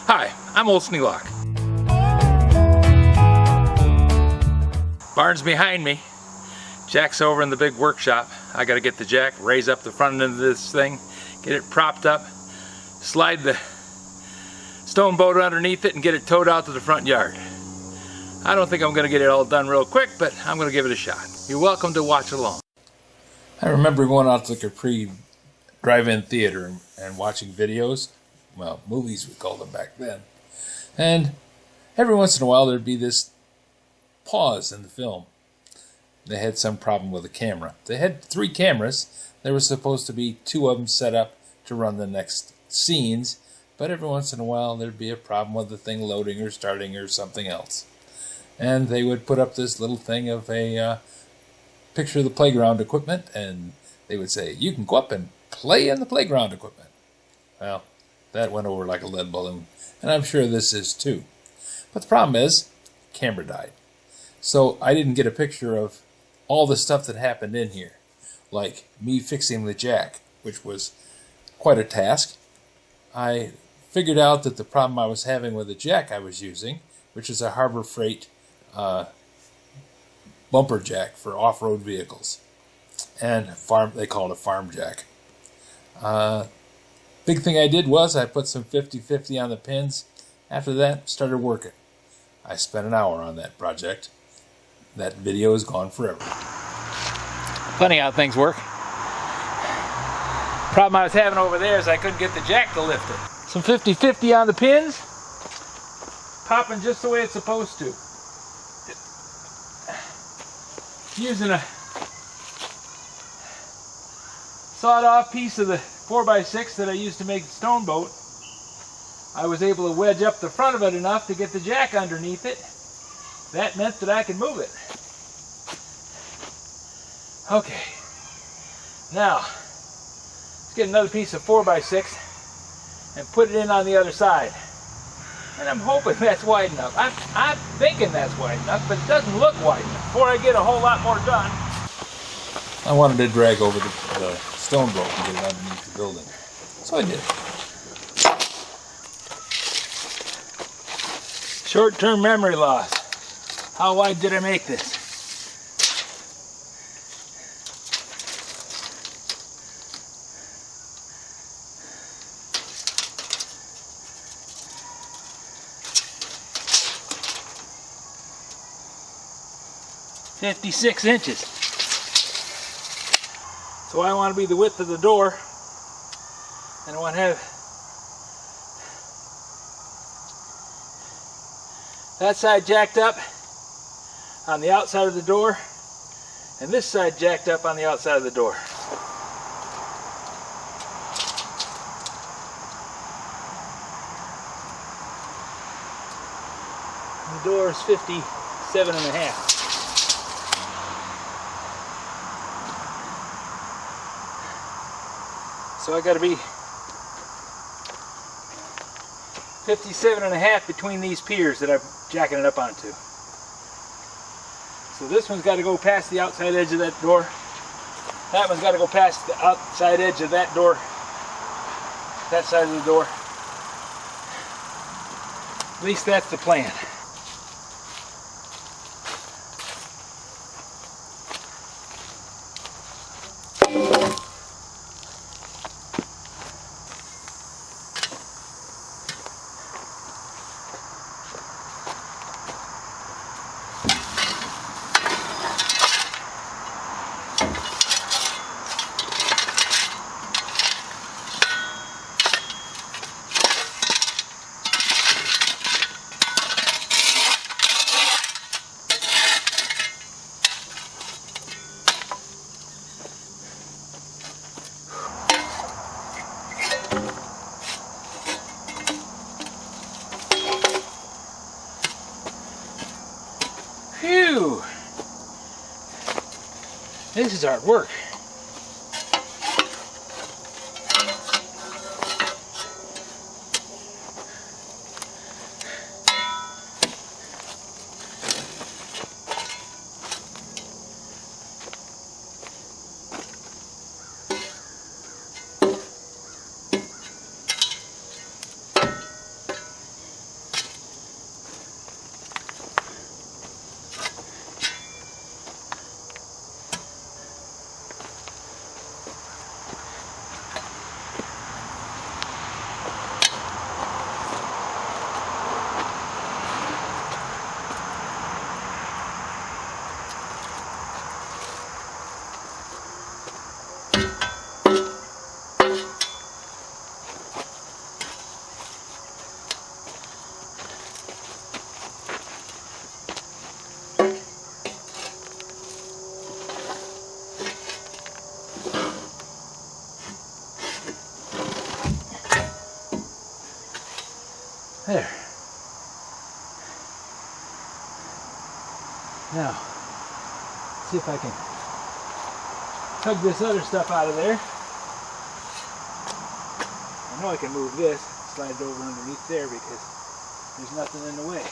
Hi, I'm Old Sneelock. Barn's behind me. Jack's over in the big workshop. I gotta get the jack, raise up the front end of this thing, get it propped up, slide the stone boat underneath it and get it towed out to the front yard. I don't think I'm gonna get it all done real quick, but I'm gonna give it a shot. You're welcome to watch along. I remember going out to the Capri drive-in theater and watching videos. Well, movies we called them back then. And every once in a while there'd be this pause in the film. They had some problem with the camera. They had 3 cameras. There was supposed to be 2 of them set up to run the next scenes, but every once in a while there'd be a problem with the thing loading or starting or something else. And they would put up this little thing of a picture of the playground equipment, and they would say, you can go up and play in the playground equipment. Well, that went over like a lead balloon, and I'm sure this is too. But the problem is, camera died. So I didn't get a picture of all the stuff that happened in here, like me fixing the jack, which was quite a task. I figured out that the problem I was having with the jack I was using, which is a Harbor Freight bumper jack for off-road vehicles, and they call it a farm jack. Big thing I did was I put some 50-50 on the pins. After that, started working. I spent an hour on that project. That video is gone forever. Funny how things work. Problem I was having over there is I couldn't get the jack to lift it. Some 50-50 on the pins, popping just the way it's supposed to. Using a sawed-off piece of the 4x6 that I used to make the stone boat, I was able to wedge up the front of it enough to get the jack underneath it. That meant that I could move it. Okay, now let's get another piece of 4x6 and put it in on the other side. And I'm hoping that's wide enough. I'm thinking that's wide enough, but it doesn't look wide enough. Before I get a whole lot more done, I wanted to drag over the stone boat and get it underneath the building. So I did. Short-term memory loss. How wide did I make this? "56 inches. So I want to be the width of the door, and I want to have that side jacked up on the outside of the door, and this side jacked up on the outside of the door. The door is 57.5. So I got to be 57.5 between these piers that I'm jacking it up onto. So this one's got to go past the outside edge of that door. That one's got to go past the outside edge of that door. That side of the door. At least that's the plan. Phew! This is hard work. There. Now, see if I can tug this other stuff out of there. I know I can move this, slide it over underneath there because there's nothing in the way.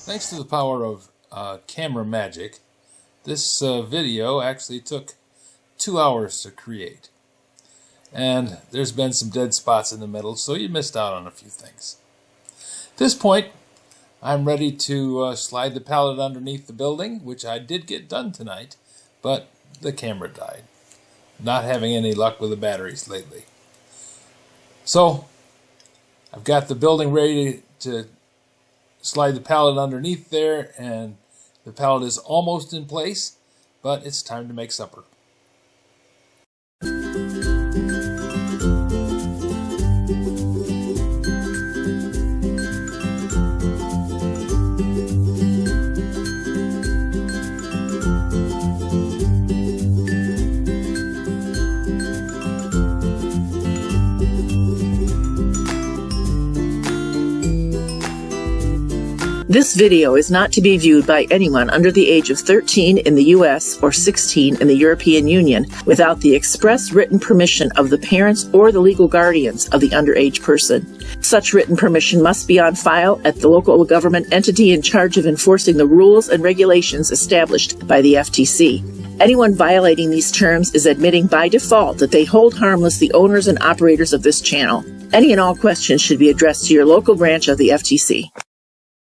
Thanks to the power of camera magic, this video actually took 2 hours to create. And there's been some dead spots in the middle, so you missed out on a few things. At this point, I'm ready to slide the pallet underneath the building, which I did get done tonight, but the camera died. Not having any luck with the batteries lately. So, I've got the building ready to slide the pallet underneath there, and the pallet is almost in place, but it's time to make supper. This video is not to be viewed by anyone under the age of 13 in the U.S. or 16 in the European Union without the express written permission of the parents or the legal guardians of the underage person. Such written permission must be on file at the local government entity in charge of enforcing the rules and regulations established by the FTC. Anyone violating these terms is admitting by default that they hold harmless the owners and operators of this channel. Any and all questions should be addressed to your local branch of the FTC.